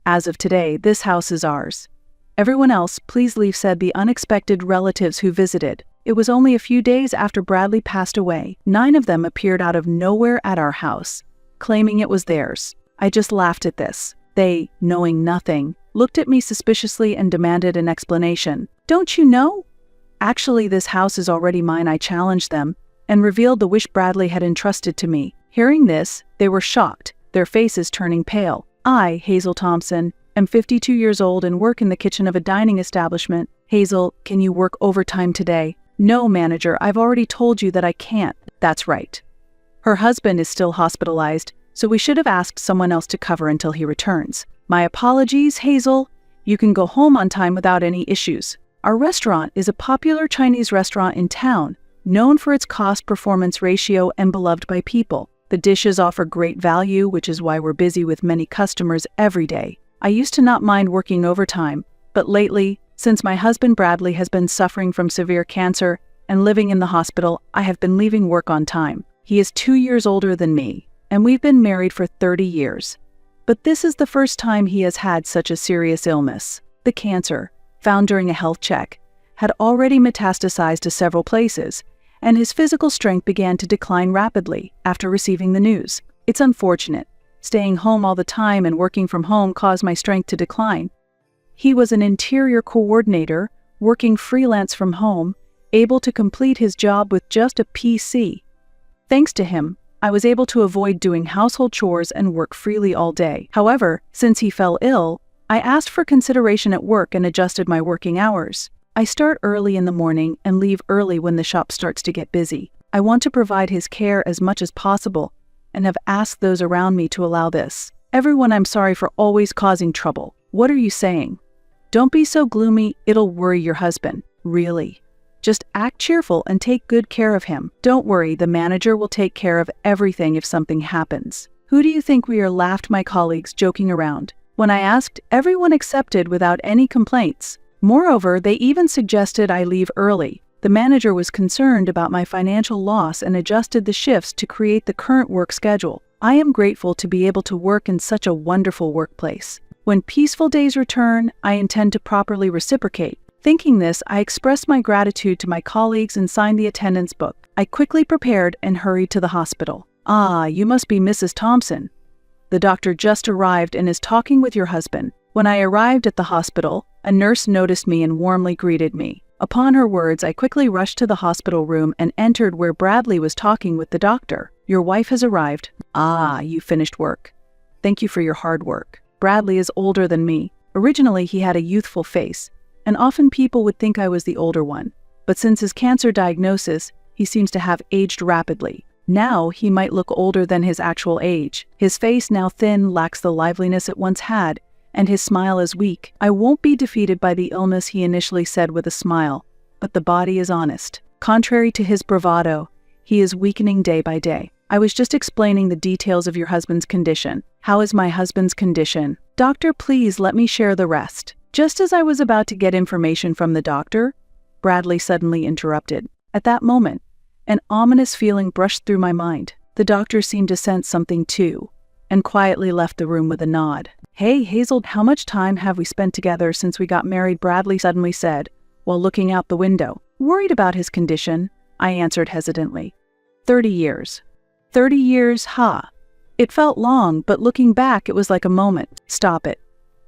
As of today, this house is ours. Everyone else, please leave, said the unexpected relatives who visited. It was only a few days after Bradley passed away. 9 of them appeared out of nowhere at our house, claiming it was theirs. I just laughed at this. They, knowing nothing, looked at me suspiciously and demanded an explanation. Don't you know? Actually, this house is already mine, I challenged them, and revealed the wish Bradley had entrusted to me. Hearing this, they were shocked, their faces turning pale. I, Hazel Thompson, am 52 years old and work in the kitchen of a dining establishment. Hazel, can you work overtime today? No, manager, I've already told you that I can't. That's right. Her husband is still hospitalized, so we should have asked someone else to cover until he returns. My apologies, Hazel. You can go home on time without any issues. Our restaurant is a popular Chinese restaurant in town, known for its cost-performance ratio and beloved by people. The dishes offer great value, which is why we're busy with many customers every day. I used to not mind working overtime, but lately, since my husband Bradley has been suffering from severe cancer and living in the hospital, I have been leaving work on time. He is 2 years older than me, and we've been married for 30 years. But this is the first time he has had such a serious illness. The cancer, found during a health check, had already metastasized to several places, and his physical strength began to decline rapidly after receiving the news. It's unfortunate. Staying home all the time and working from home caused my strength to decline. He was an interior coordinator, working freelance from home, able to complete his job with just a PC. Thanks to him, I was able to avoid doing household chores and work freely all day. However, since he fell ill, I asked for consideration at work and adjusted my working hours. I start early in the morning and leave early when the shop starts to get busy. I want to provide his care as much as possible and have asked those around me to allow this. Everyone, I'm sorry for always causing trouble. What are you saying? Don't be so gloomy, it'll worry your husband. Really? Just act cheerful and take good care of him. Don't worry, the manager will take care of everything if something happens. Who do you think we are? Laughed my colleagues, joking around. When I asked, everyone accepted without any complaints. Moreover, they even suggested I leave early. The manager was concerned about my financial loss and adjusted the shifts to create the current work schedule. I am grateful to be able to work in such a wonderful workplace. When peaceful days return, I intend to properly reciprocate. Thinking this, I expressed my gratitude to my colleagues and signed the attendance book. I quickly prepared and hurried to the hospital. Ah, you must be Mrs. Thompson. The doctor just arrived and is talking with your husband. When I arrived at the hospital, a nurse noticed me and warmly greeted me. Upon her words, I quickly rushed to the hospital room and entered where Bradley was talking with the doctor. Your wife has arrived. Ah, you finished work. Thank you for your hard work. Bradley is older than me. Originally, he had a youthful face, and often people would think I was the older one. But since his cancer diagnosis, he seems to have aged rapidly. Now, he might look older than his actual age. His face, now thin, lacks the liveliness it once had, and his smile is weak. I won't be defeated by the illness, he initially said with a smile, but the body is honest. Contrary to his bravado, he is weakening day by day. I was just explaining the details of your husband's condition. How is my husband's condition? Doctor, please let me share the rest. Just as I was about to get information from the doctor, Bradley suddenly interrupted. At that moment, an ominous feeling brushed through my mind. The doctor seemed to sense something too, and quietly left the room with a nod. Hey, Hazel, how much time have we spent together since we got married? Bradley suddenly said, while looking out the window. Worried about his condition, I answered hesitantly. 30 years. 30 years, ha. It felt long, but looking back, it was like a moment. Stop it.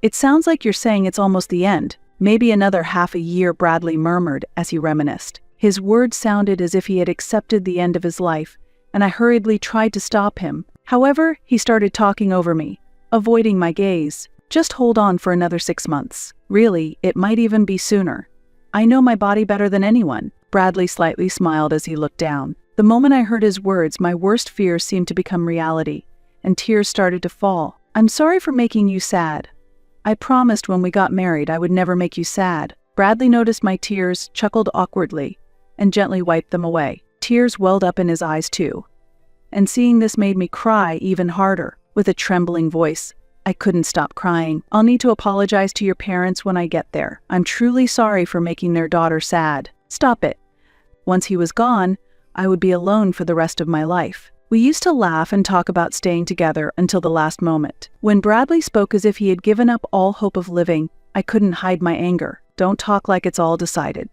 It sounds like you're saying it's almost the end. Maybe another half a year, Bradley murmured as he reminisced. His words sounded as if he had accepted the end of his life, and I hurriedly tried to stop him. However, he started talking over me, avoiding my gaze. Just hold on for another 6 months. Really, it might even be sooner. I know my body better than anyone. Bradley slightly smiled as he looked down. The moment I heard his words, my worst fears seemed to become reality, and tears started to fall. I'm sorry for making you sad. I promised when we got married I would never make you sad. Bradley noticed my tears, chuckled awkwardly, and gently wiped them away. Tears welled up in his eyes too, and seeing this made me cry even harder. With a trembling voice, I couldn't stop crying. I'll need to apologize to your parents when I get there. I'm truly sorry for making their daughter sad. Stop it. Once he was gone, I would be alone for the rest of my life. We used to laugh and talk about staying together until the last moment. When Bradley spoke as if he had given up all hope of living, I couldn't hide my anger. Don't talk like it's all decided.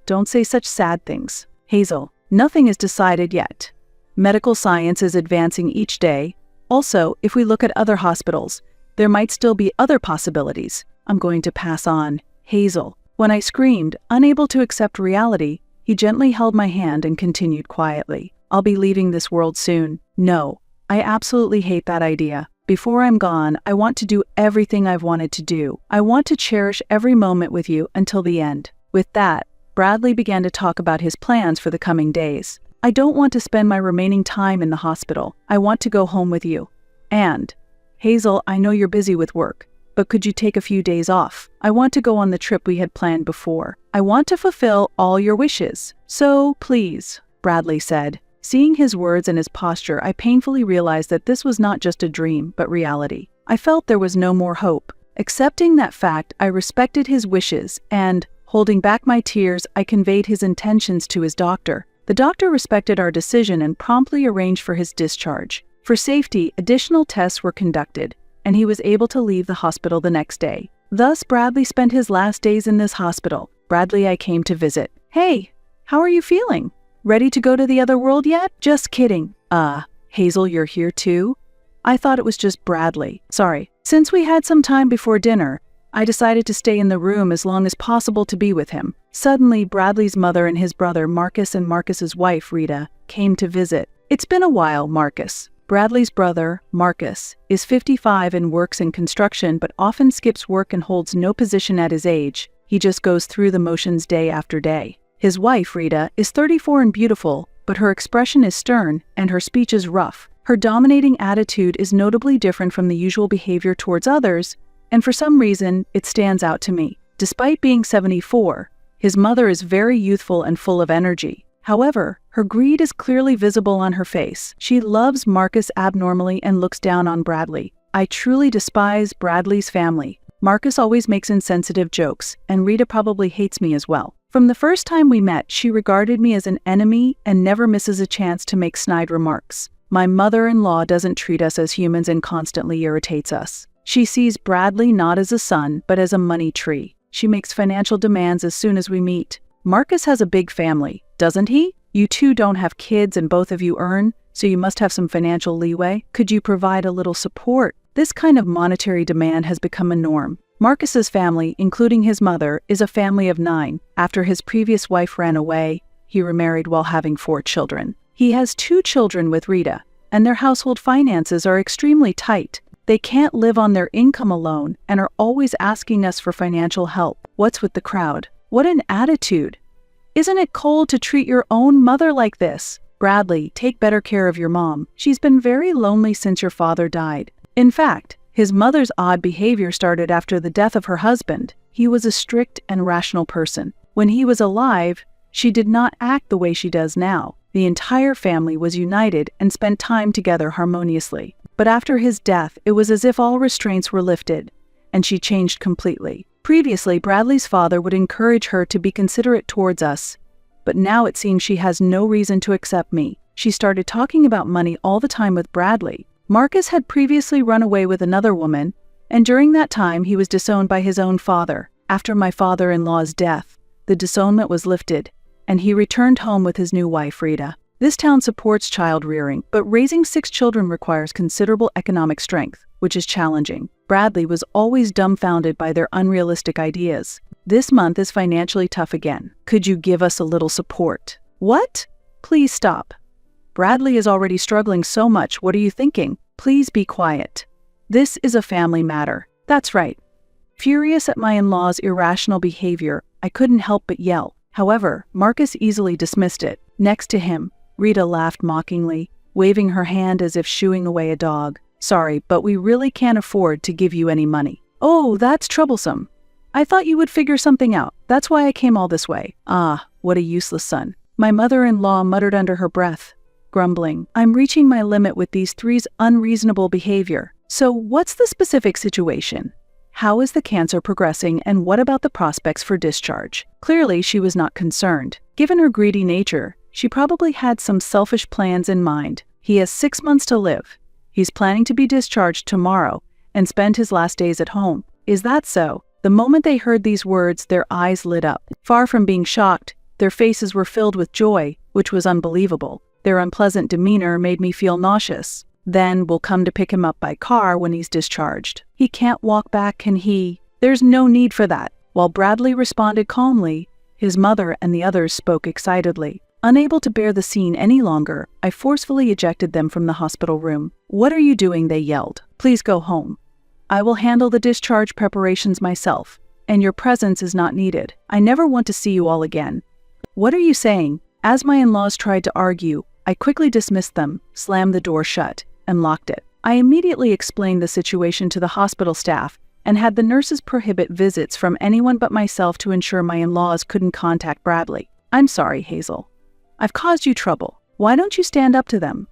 Don't say such sad things. Hazel, nothing is decided yet. Medical science is advancing each day. Also, if we look at other hospitals, there might still be other possibilities. I'm going to pass on. Hazel. When I screamed, unable to accept reality, he gently held my hand and continued quietly. I'll be leaving this world soon. No, I absolutely hate that idea. Before I'm gone, I want to do everything I've wanted to do. I want to cherish every moment with you until the end. With that, Bradley began to talk about his plans for the coming days. I don't want to spend my remaining time in the hospital. I want to go home with you. And, Hazel, I know you're busy with work, but could you take a few days off? I want to go on the trip we had planned before. I want to fulfill all your wishes. So, please, Bradley said. Seeing his words and his posture, I painfully realized that this was not just a dream, but reality. I felt there was no more hope. Accepting that fact, I respected his wishes and, holding back my tears, I conveyed his intentions to his doctor. The doctor respected our decision and promptly arranged for his discharge. For safety, additional tests were conducted, and he was able to leave the hospital the next day. Thus, Bradley spent his last days in this hospital. Bradley, I came to visit. Hey, how are you feeling? Ready to go to the other world yet? Just kidding. Hazel, you're here too? I thought it was just Bradley. Sorry. Since we had some time before dinner, I decided to stay in the room as long as possible to be with him. Suddenly, Bradley's mother and his brother Marcus and Marcus's wife, Rita, came to visit. It's been a while, Marcus. Bradley's brother, Marcus, is 55 and works in construction but often skips work and holds no position at his age. He just goes through the motions day after day. His wife, Rita, is 34 and beautiful, but her expression is stern and her speech is rough. Her dominating attitude is notably different from the usual behavior towards others, and for some reason, it stands out to me. Despite being 74, his mother is very youthful and full of energy. However, her greed is clearly visible on her face. She loves Marcus abnormally and looks down on Bradley. I truly despise Bradley's family. Marcus always makes insensitive jokes, and Rita probably hates me as well. From the first time we met, she regarded me as an enemy and never misses a chance to make snide remarks. My mother-in-law doesn't treat us as humans and constantly irritates us. She sees Bradley not as a son, but as a money tree. She makes financial demands as soon as we meet. Marcus has a big family, doesn't he? You two don't have kids and both of you earn, so you must have some financial leeway. Could you provide a little support? This kind of monetary demand has become a norm. Marcus's family, including his mother, is a family of 9. After his previous wife ran away, he remarried while having 4 children. He has 2 children with Rita, and their household finances are extremely tight. They can't live on their income alone and are always asking us for financial help. What's with the crowd? What an attitude! Isn't it cold to treat your own mother like this? Bradley, take better care of your mom. She's been very lonely since your father died. In fact, his mother's odd behavior started after the death of her husband. He was a strict and rational person. When he was alive, she did not act the way she does now. The entire family was united and spent time together harmoniously. But after his death, it was as if all restraints were lifted, and she changed completely. Previously, Bradley's father would encourage her to be considerate towards us, but now it seems she has no reason to accept me. She started talking about money all the time with Bradley. Marcus had previously run away with another woman, and during that time he was disowned by his own father. After my father-in-law's death, the disownment was lifted, and he returned home with his new wife, Rita. This town supports child rearing, but raising 6 children requires considerable economic strength, which is challenging. Bradley was always dumbfounded by their unrealistic ideas. This month is financially tough again. Could you give us a little support? What? Please stop. Bradley is already struggling so much. What are you thinking? Please be quiet. This is a family matter. That's right. Furious at my in-law's irrational behavior, I couldn't help but yell. However, Marcus easily dismissed it. Next to him, Rita laughed mockingly, waving her hand as if shooing away a dog. Sorry, but we really can't afford to give you any money. Oh, that's troublesome. I thought you would figure something out. That's why I came all this way. Ah, what a useless son. My mother-in-law muttered under her breath, grumbling. I'm reaching my limit with these 3's unreasonable behavior. So what's the specific situation? How is the cancer progressing, and what about the prospects for discharge? Clearly, she was not concerned. Given her greedy nature, she probably had some selfish plans in mind. He has 6 months to live. He's planning to be discharged tomorrow and spend his last days at home. Is that so?" The moment they heard these words, their eyes lit up. Far from being shocked, their faces were filled with joy, which was unbelievable. Their unpleasant demeanor made me feel nauseous. "Then we'll come to pick him up by car when he's discharged. He can't walk back, can he?" "There's no need for that." While Bradley responded calmly, his mother and the others spoke excitedly. Unable to bear the scene any longer, I forcefully ejected them from the hospital room. "What are you doing?" they yelled. "Please go home. I will handle the discharge preparations myself, and your presence is not needed. I never want to see you all again." "What are you saying?" As my in-laws tried to argue, I quickly dismissed them, slammed the door shut, and locked it. I immediately explained the situation to the hospital staff and had the nurses prohibit visits from anyone but myself to ensure my in-laws couldn't contact Bradley. "I'm sorry, Hazel. I've caused you trouble. Why don't you stand up to them?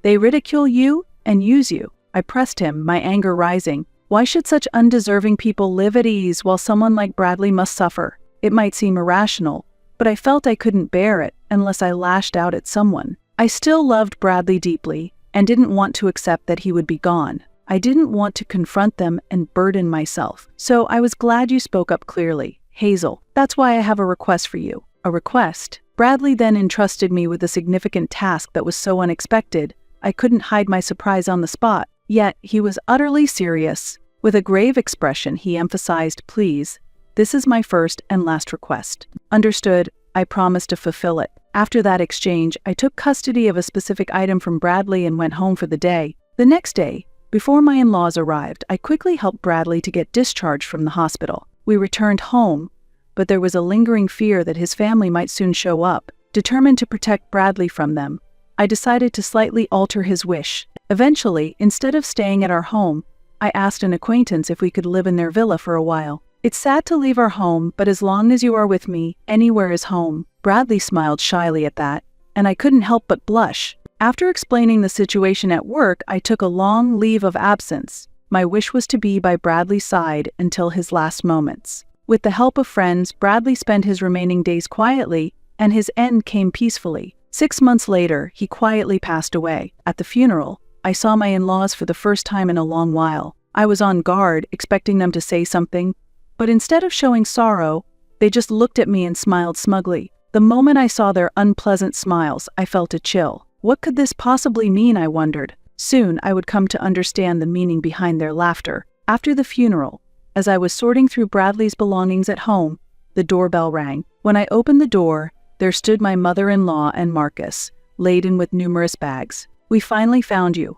They ridicule you and use you." I pressed him, my anger rising. Why should such undeserving people live at ease while someone like Bradley must suffer? It might seem irrational, but I felt I couldn't bear it unless I lashed out at someone. I still loved Bradley deeply and didn't want to accept that he would be gone. I didn't want to confront them and burden myself. So I was glad you spoke up clearly. "Hazel, that's why I have a request for you." "A request?" Bradley then entrusted me with a significant task that was so unexpected, I couldn't hide my surprise on the spot. Yet he was utterly serious. With a grave expression, he emphasized, "Please, this is my first and last request." "Understood." I promised to fulfill it. After that exchange, I took custody of a specific item from Bradley and went home for the day. The next day, before my in-laws arrived, I quickly helped Bradley to get discharged from the hospital. We returned home, but there was a lingering fear that his family might soon show up. Determined to protect Bradley from them, I decided to slightly alter his wish. Eventually, instead of staying at our home, I asked an acquaintance if we could live in their villa for a while. "It's sad to leave our home, but as long as you are with me, anywhere is home." Bradley smiled shyly at that, and I couldn't help but blush. After explaining the situation at work, I took a long leave of absence. My wish was to be by Bradley's side until his last moments. With the help of friends, Bradley spent his remaining days quietly, and his end came peacefully. 6 months later, he quietly passed away. At the funeral, I saw my in-laws for the first time in a long while. I was on guard, expecting them to say something, but instead of showing sorrow, they just looked at me and smiled smugly. The moment I saw their unpleasant smiles, I felt a chill. What could this possibly mean, I wondered. Soon, I would come to understand the meaning behind their laughter. After the funeral, as I was sorting through Bradley's belongings at home, the doorbell rang. When I opened the door, there stood my mother-in-law and Marcus, laden with numerous bags. "We finally found you.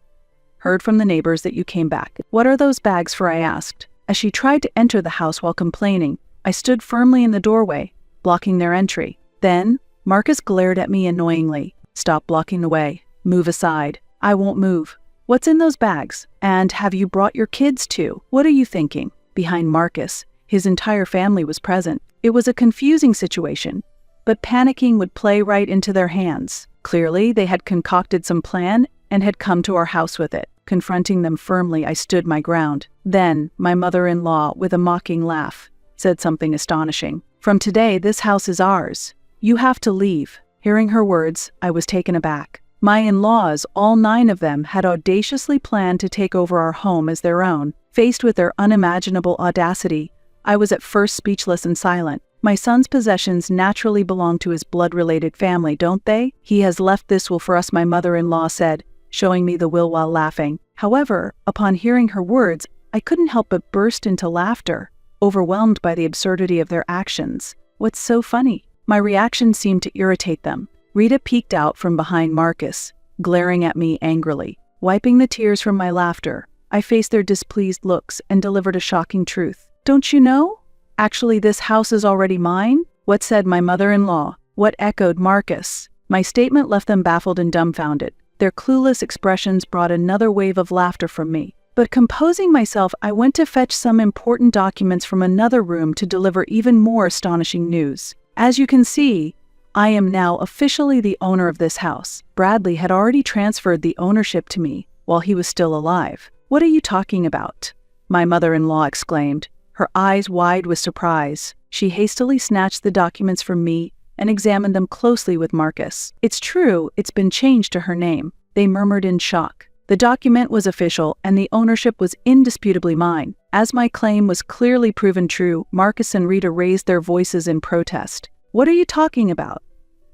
Heard from the neighbors that you came back." "What are those bags for?" I asked. As she tried to enter the house while complaining, I stood firmly in the doorway, blocking their entry. Then, Marcus glared at me annoyingly. "Stop blocking the way. Move aside." "I won't move." "What's in those bags? And have you brought your kids too? What are you thinking?" Behind Marcus, his entire family was present. It was a confusing situation, but panicking would play right into their hands. Clearly, they had concocted some plan and had come to our house with it. Confronting them firmly, I stood my ground. Then, my mother-in-law, with a mocking laugh, said something astonishing. "From today, this house is ours. You have to leave." Hearing her words, I was taken aback. My in-laws, all 9 of them, had audaciously planned to take over our home as their own. Faced with their unimaginable audacity, I was at first speechless and silent. My son's possessions naturally belong to his blood-related family, don't they? "He has left this will for us," my mother-in-law said, showing me the will while laughing. However, upon hearing her words, I couldn't help but burst into laughter, overwhelmed by the absurdity of their actions. "What's so funny?" My reaction seemed to irritate them. Rita peeked out from behind Marcus, glaring at me angrily. Wiping the tears from my laughter, I faced their displeased looks and delivered a shocking truth. "Don't you know? Actually, this house is already mine." "What?" said my mother-in-law. "What?" echoed Marcus. My statement left them baffled and dumbfounded. Their clueless expressions brought another wave of laughter from me. But composing myself, I went to fetch some important documents from another room to deliver even more astonishing news. "As you can see, I am now officially the owner of this house." Bradley had already transferred the ownership to me while he was still alive. "What are you talking about?" my mother-in-law exclaimed, her eyes wide with surprise. She hastily snatched the documents from me and examined them closely with Marcus. "It's true, it's been changed to her name. they murmured in shock. The document was official and the ownership was indisputably mine. As my claim was clearly proven true, Marcus and Rita raised their voices in protest. "What are you talking about?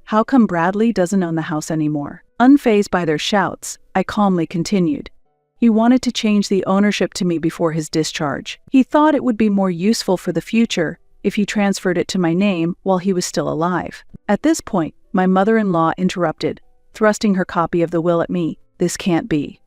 How come Bradley doesn't own the house anymore?" Unfazed by their shouts, I calmly continued. "He wanted to change the ownership to me before his discharge. He thought it would be more useful for the future if he transferred it to my name while he was still alive." At this point, my mother-in-law interrupted, thrusting her copy of the will at me. "This can't be.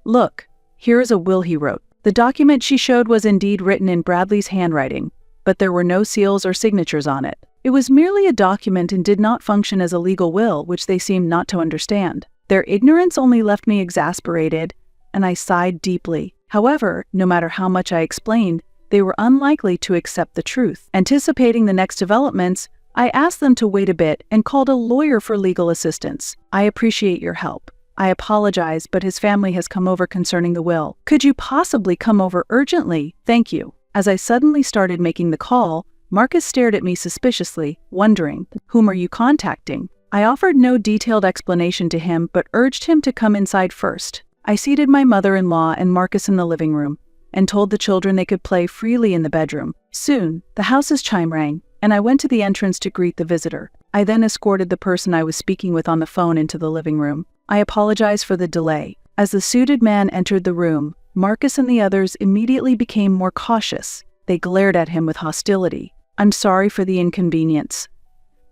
Look, here is a will he wrote." The document she showed was indeed written in Bradley's handwriting, but there were no seals or signatures on it. It was merely a document and did not function as a legal will, which they seemed not to understand. Their ignorance only left me exasperated, and I sighed deeply. However, no matter how much I explained, they were unlikely to accept the truth. Anticipating the next developments, I asked them to wait a bit and called a lawyer for legal assistance. "I appreciate your help. I apologize, but his family has come over concerning the will. Could you possibly come over urgently? Thank you." As I suddenly started making the call, Marcus stared at me suspiciously, wondering, "Whom are you contacting?" I offered no detailed explanation to him, but urged him to come inside first. I seated my mother-in-law and Marcus in the living room, and told the children they could play freely in the bedroom. Soon, the house's chime rang, and I went to the entrance to greet the visitor. I then escorted the person I was speaking with on the phone into the living room. I apologized for the delay. As the suited man entered the room, Marcus and the others immediately became more cautious. They glared at him with hostility. "I'm sorry for the inconvenience.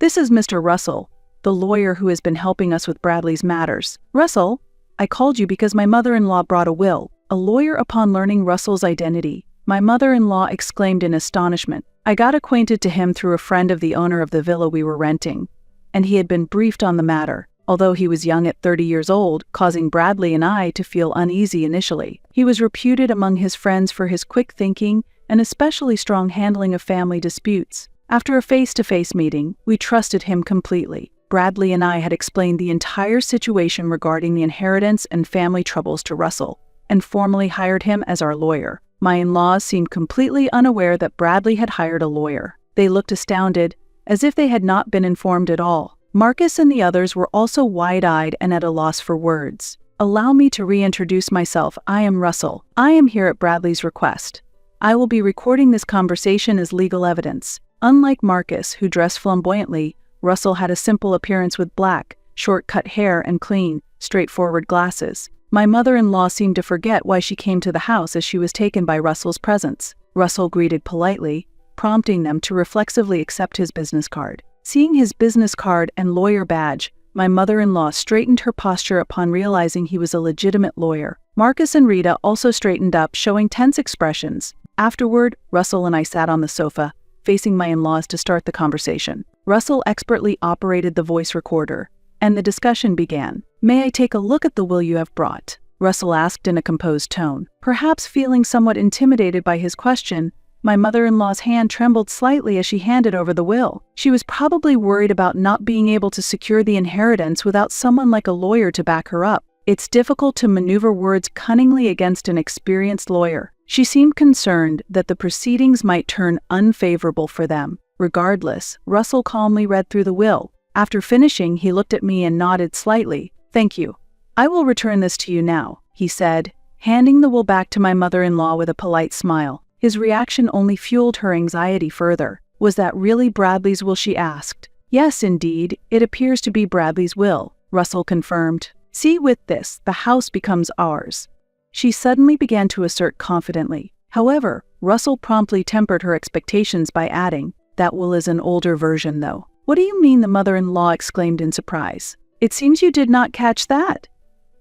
This is Mr. Russell, the lawyer who has been helping us with Bradley's matters." "Russell? I called you because my mother-in-law brought a will." A lawyer, upon learning Russell's identity, my mother-in-law exclaimed in astonishment. "I got acquainted to him through a friend of the owner of the villa we were renting, and he had been briefed on the matter. Although he was young at 30 years old, causing Bradley and I to feel uneasy initially. He was reputed among his friends for his quick thinking and especially strong handling of family disputes. After a face-to-face meeting, we trusted him completely. Bradley and I had explained the entire situation regarding the inheritance and family troubles to Russell, and formally hired him as our lawyer. My in-laws seemed completely unaware that Bradley had hired a lawyer. They looked astounded, as if they had not been informed at all. Marcus and the others were also wide-eyed and at a loss for words. "Allow me to reintroduce myself. I am Russell. I am here at Bradley's request. I will be recording this conversation as legal evidence." Unlike Marcus, who dressed flamboyantly, Russell had a simple appearance with black, short-cut hair and clean, straightforward glasses. My mother-in-law seemed to forget why she came to the house as she was taken by Russell's presence. Russell greeted politely, prompting them to reflexively accept his business card. Seeing his business card and lawyer badge, my mother-in-law straightened her posture upon realizing he was a legitimate lawyer. Marcus and Rita also straightened up, showing tense expressions. Afterward, Russell and I sat on the sofa, facing my in-laws to start the conversation. Russell expertly operated the voice recorder, and the discussion began. "May I take a look at the will you have brought?" Russell asked in a composed tone. Perhaps feeling somewhat intimidated by his question, my mother-in-law's hand trembled slightly as she handed over the will. She was probably worried about not being able to secure the inheritance without someone like a lawyer to back her up. It's difficult to maneuver words cunningly against an experienced lawyer. She seemed concerned that the proceedings might turn unfavorable for them. Regardless, Russell calmly read through the will. After finishing, he looked at me and nodded slightly. "Thank you. I will return this to you now," he said, handing the will back to my mother-in-law with a polite smile. His reaction only fueled her anxiety further. "Was that really Bradley's will?" she asked. "Yes, indeed, it appears to be Bradley's will," Russell confirmed. "See, with this, the house becomes ours," she suddenly began to assert confidently. However, Russell promptly tempered her expectations by adding, "That will is an older version, though." "What do you mean?" the mother-in-law exclaimed in surprise. "It seems you did not catch that."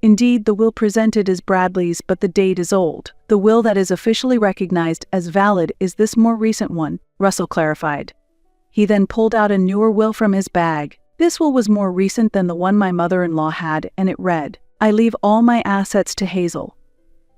"Indeed, the will presented is Bradley's, but the date is old. The will that is officially recognized as valid is this more recent one," Russell clarified. He then pulled out a newer will from his bag. This will was more recent than the one my mother-in-law had, and it read, "I leave all my assets to Hazel.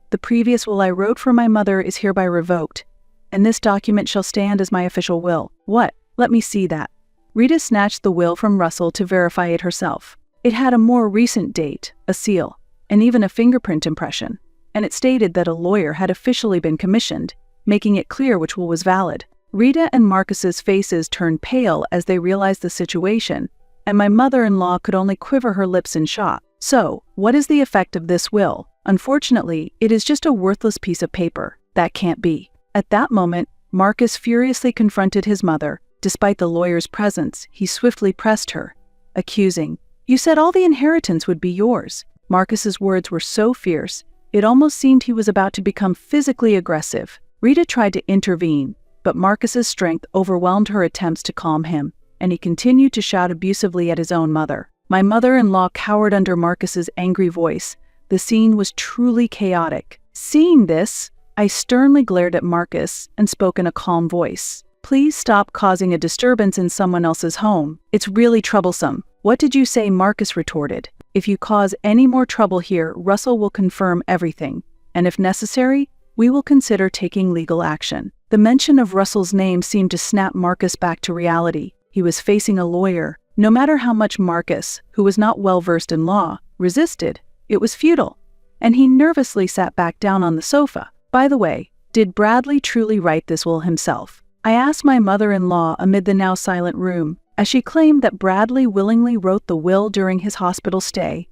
The previous will I wrote for my mother is hereby revoked, and this document shall stand as my official will." "What? Let me see that." Rita snatched the will from Russell to verify it herself. It had a more recent date, a seal, and even a fingerprint impression, and it stated that a lawyer had officially been commissioned, making it clear which will was valid. Rita and Marcus's faces turned pale as they realized the situation, and my mother-in-law could only quiver her lips in shock. So, what is the effect of this will? Unfortunately, it is just a worthless piece of paper. That can't be. At that moment, Marcus furiously confronted his mother. Despite the lawyer's presence, he swiftly pressed her, accusing, "You said all the inheritance would be yours." Marcus's words were so fierce, it almost seemed he was about to become physically aggressive. Rita tried to intervene, but Marcus's strength overwhelmed her attempts to calm him, and he continued to shout abusively at his own mother. My mother-in-law cowered under Marcus's angry voice. The scene was truly chaotic. Seeing this, I sternly glared at Marcus and spoke in a calm voice. "Please stop causing a disturbance in someone else's home. It's really troublesome." "What did you say?" Marcus retorted. "If you cause any more trouble here, Russell will confirm everything, and if necessary, we will consider taking legal action." The mention of Russell's name seemed to snap Marcus back to reality. He was facing a lawyer. No matter how much Marcus, who was not well versed in law, resisted, it was futile, and he nervously sat back down on the sofa. By the way, did Bradley truly write this will himself? I asked my mother-in-law amid the now silent room, as she claimed that Bradley willingly wrote the will during his hospital stay.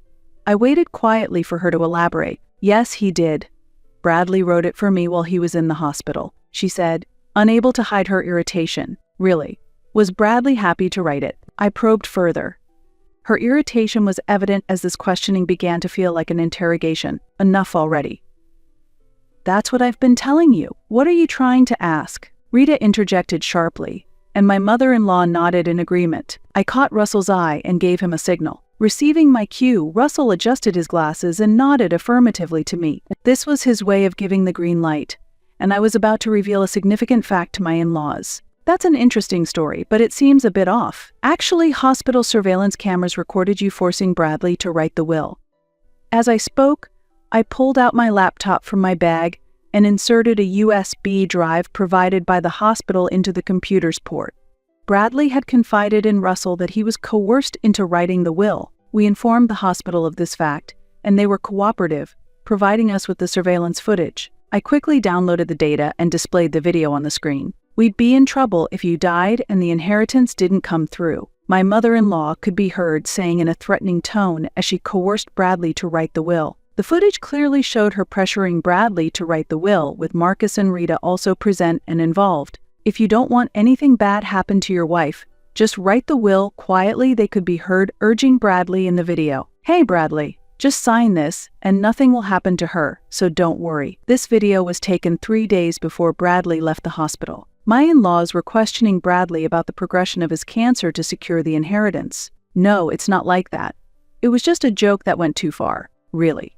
I waited quietly for her to elaborate. "Yes, he did. Bradley wrote it for me while he was in the hospital," she said, unable to hide her irritation. "Really? Was Bradley happy to write it?" I probed further. Her irritation was evident as this questioning began to feel like an interrogation. "Enough already." "That's what I've been telling you. What are you trying to ask?" Rita interjected sharply, and my mother-in-law nodded in agreement. I caught Russell's eye and gave him a signal. Receiving my cue, Russell adjusted his glasses and nodded affirmatively to me. This was his way of giving the green light, and I was about to reveal a significant fact to my in-laws. "That's an interesting story, but it seems a bit off. Actually, hospital surveillance cameras recorded you forcing Bradley to write the will." As I spoke, I pulled out my laptop from my bag and inserted a USB drive provided by the hospital into the computer's port. Bradley had confided in Russell that he was coerced into writing the will. We informed the hospital of this fact, and they were cooperative, providing us with the surveillance footage. I quickly downloaded the data and displayed the video on the screen. "We'd be in trouble if you died and the inheritance didn't come through," my mother-in-law could be heard saying in a threatening tone as she coerced Bradley to write the will. The footage clearly showed her pressuring Bradley to write the will, with Marcus and Rita also present and involved. "If you don't want anything bad happen to your wife, just write the will quietly," they could be heard urging Bradley in the video. "Hey Bradley, just sign this and nothing will happen to her, so don't worry." This video was taken 3 days before Bradley left the hospital. My in-laws were questioning Bradley about the progression of his cancer to secure the inheritance. "No, it's not like that. It was just a joke that went too far, really.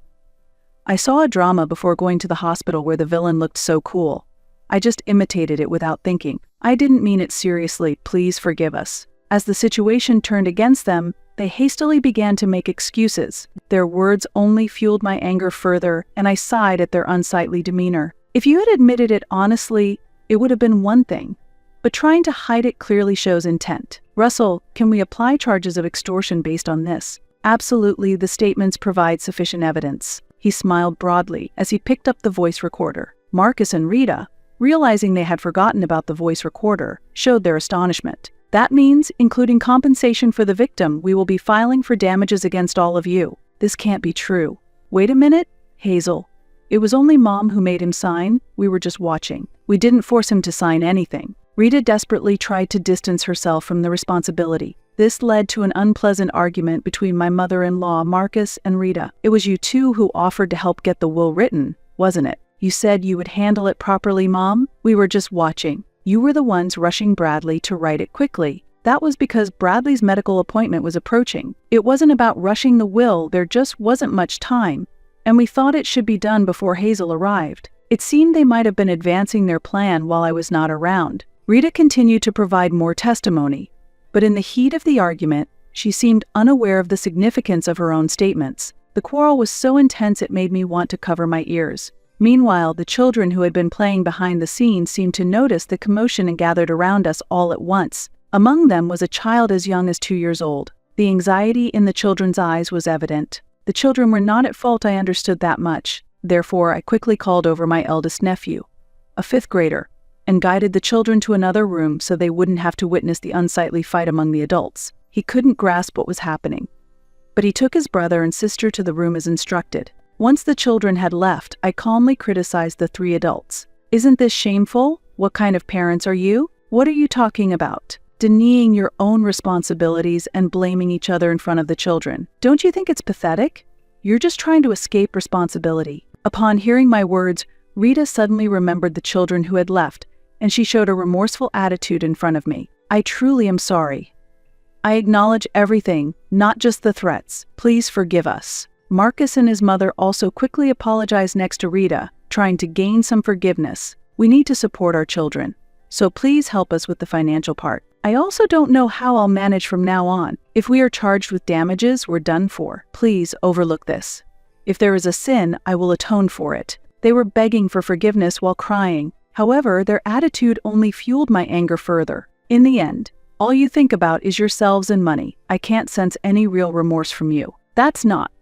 I saw a drama before going to the hospital where the villain looked so cool. I just imitated it without thinking. I didn't mean it seriously, please forgive us." As the situation turned against them, they hastily began to make excuses. Their words only fueled my anger further, and I sighed at their unsightly demeanor. If you had admitted it honestly, it would have been one thing, but trying to hide it clearly shows intent. "Russell, can we apply charges of extortion based on this?" "Absolutely, the statements provide sufficient evidence." He smiled broadly as he picked up the voice recorder. Marcus and Rita, realizing they had forgotten about the voice recorder, showed their astonishment. "That means, including compensation for the victim, we will be filing for damages against all of you." "This can't be true." "Wait a minute, Hazel. It was only Mom who made him sign. We were just watching. We didn't force him to sign anything." Rita desperately tried to distance herself from the responsibility. This led to an unpleasant argument between my mother-in-law, Marcus, and Rita. "It was you two who offered to help get the will written, wasn't it? You said you would handle it properly, Mom. We were just watching. You were the ones rushing Bradley to write it quickly. That was because Bradley's medical appointment was approaching. It wasn't about rushing the will, there just wasn't much time, and we thought it should be done before Hazel arrived." It seemed they might have been advancing their plan while I was not around. Rita continued to provide more testimony, but in the heat of the argument, she seemed unaware of the significance of her own statements. The quarrel was so intense it made me want to cover my ears. Meanwhile, the children who had been playing behind the scenes seemed to notice the commotion and gathered around us all at once. Among them was a child as young as 2 years old. The anxiety in the children's eyes was evident. The children were not at fault, I understood that much. Therefore, I quickly called over my eldest nephew, a 5th grader, and guided the children to another room so they wouldn't have to witness the unsightly fight among the adults. He couldn't grasp what was happening. but he took his brother and sister to the room as instructed. Once the children had left, I calmly criticized the three adults. Isn't this shameful? What kind of parents are you? What are you talking about? Denying your own responsibilities and blaming each other in front of the children. Don't you think it's pathetic? You're just trying to escape responsibility. Upon hearing my words, Rita suddenly remembered the children who had left, and she showed a remorseful attitude in front of me. I truly am sorry. I acknowledge everything, not just the threats. Please forgive us. Marcus and his mother also quickly apologized next to Rita, trying to gain some forgiveness. We need to support our children, so please help us with the financial part. I also don't know how I'll manage from now on. If we are charged with damages, we're done for. Please overlook this. If there is a sin, I will atone for it. They were begging for forgiveness while crying. However, their attitude only fueled my anger further. In the end, all you think about is yourselves and money. I can't sense any real remorse from you. That's not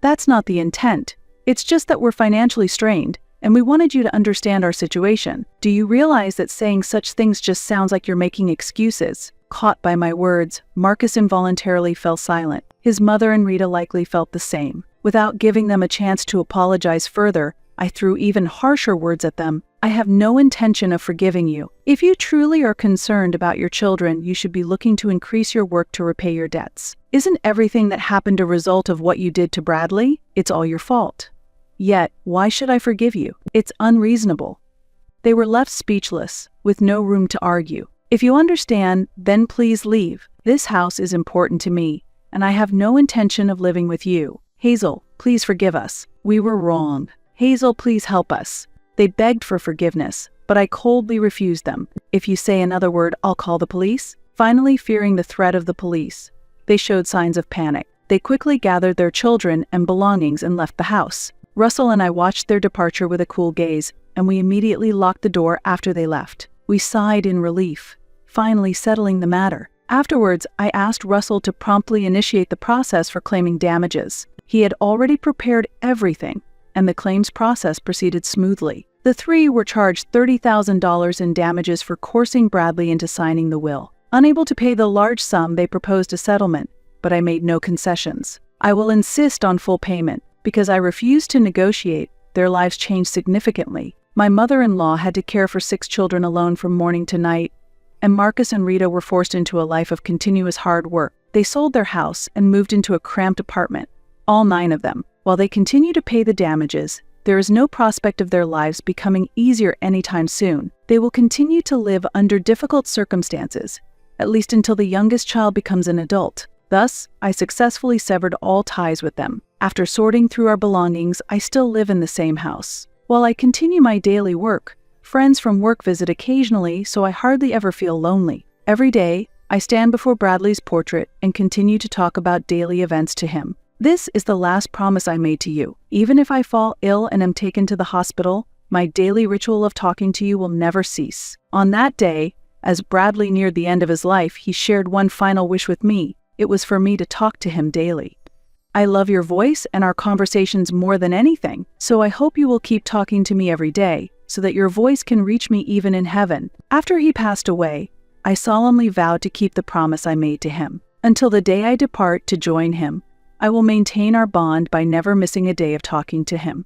the intent. It's just that we're financially strained, and we wanted you to understand our situation. Do you realize that saying such things just sounds like you're making excuses? Caught by my words, Marcus involuntarily fell silent. His mother and Rita likely felt the same. Without giving them a chance to apologize further, I threw even harsher words at them. I have no intention of forgiving you. If you truly are concerned about your children, you should be looking to increase your work to repay your debts. Isn't everything that happened a result of what you did to Bradley? It's all your fault. Yet, why should I forgive you? It's unreasonable. They were left speechless, with no room to argue. If you understand, then please leave. This house is important to me, and I have no intention of living with you. Hazel, please forgive us. We were wrong. Hazel, please help us. They begged for forgiveness, but I coldly refused them. If you say another word, I'll call the police. Finally, fearing the threat of the police, they showed signs of panic. They quickly gathered their children and belongings and left the house. Russell and I watched their departure with a cool gaze, and we immediately locked the door after they left. We sighed in relief, finally settling the matter. Afterwards, I asked Russell to promptly initiate the process for claiming damages. He had already prepared everything, and the claims process proceeded smoothly. The three were charged $30,000 in damages for coercing Bradley into signing the will. Unable to pay the large sum, they proposed a settlement, but I made no concessions. I will insist on full payment. Because I refused to negotiate, their lives changed significantly. My mother-in-law had to care for 6 children alone from morning to night, and Marcus and Rita were forced into a life of continuous hard work. They sold their house and moved into a cramped apartment, all 9 of them. While they continue to pay the damages, there is no prospect of their lives becoming easier anytime soon. They will continue to live under difficult circumstances, at least until the youngest child becomes an adult. Thus, I successfully severed all ties with them. After sorting through our belongings, I still live in the same house. While I continue my daily work, friends from work visit occasionally, so I hardly ever feel lonely. Every day, I stand before Bradley's portrait and continue to talk about daily events to him. This is the last promise I made to you. Even if I fall ill and am taken to the hospital, my daily ritual of talking to you will never cease. On that day, as Bradley neared the end of his life, he shared one final wish with me. It was for me to talk to him daily. I love your voice and our conversations more than anything, so I hope you will keep talking to me every day, so that your voice can reach me even in heaven. After he passed away, I solemnly vowed to keep the promise I made to him. Until the day I depart to join him, I will maintain our bond by never missing a day of talking to him.